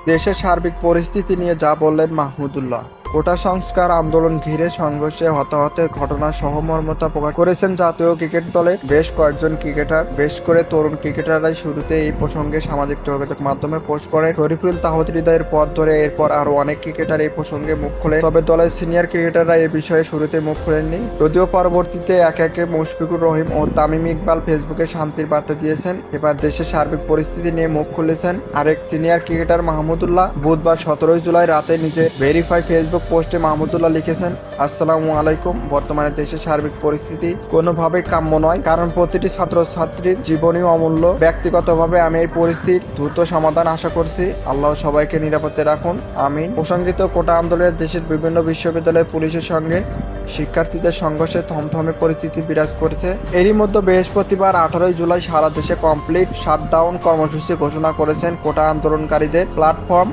দেশের সার্বিক পরিস্থিতি নিয়ে যা বললেন মাহমুদুল্লাহ। কোটা সংস্কার আন্দোলন ঘিরে সংঘর্ষে হতাহতের ঘটনা সহমর্মতা প্রকাশ করেছেন জাতীয় ক্রিকেট দলের বেশ কয়েকজন ক্রিকেটার। বেশ করে তরুণ ক্রিকেটাররাই শুরুতে এই প্রসঙ্গে সামাজিক যোগাযোগ মাধ্যমে পোস্ট করে শরীফুল তাহিদ হৃদয়ের পথ ধরে এরপর আরো অনেক ক্রিকেটার এই প্রসঙ্গে মুখ খোলে। তবে দলের সিনিয়র ক্রিকেটাররা এ বিষয়ে শুরুতে মুখ খোলেননি, যদিও পরবর্তীতে একে একে মুশফিকুর রহিম ও তামিম ইকবাল ফেসবুকে শান্তির বার্তা দিয়েছেন। এবার দেশের সার্বিক পরিস্থিতি নিয়ে মুখ খুলেছেন আরেক সিনিয়র ক্রিকেটার মাহমুদুল্লাহ। বুধবার 17 জুলাই রাতে নিজে ভেরিফাই ফেসবুক পোস্টে মাহমুদুল্লাহ লিখেছেন, আসসালামু আলাইকুম। বর্তমানে দেশের সার্বিক পরিস্থিতি কোনোভাবেই কাম্য নয়, কারণ প্রতিটি ছাত্রছাত্রীর জীবনই অমূল্য। ব্যক্তিগতভাবে আমি এই পরিস্থিতির দ্রুত সমাধান আশা করছি। আল্লাহ সবাইকে নিরাপদে রাখুন, আমিন। প্রসঙ্গিত কোটা আন্দোলনে দেশের বিভিন্ন বিশ্ববিদ্যালয়ে পুলিশের সঙ্গে শিক্ষার্থীদের সংঘর্ষে থমথমে পরিস্থিতি বিরাজ করেছে। এরই মধ্যে বৃহস্পতিবার 18 জুলাই সারা দেশে কমপ্লিট শাটডাউন কর্মসূচি ঘোষণা করেছেন কোটা আন্দোলনকারীদের প্ল্যাটফর্ম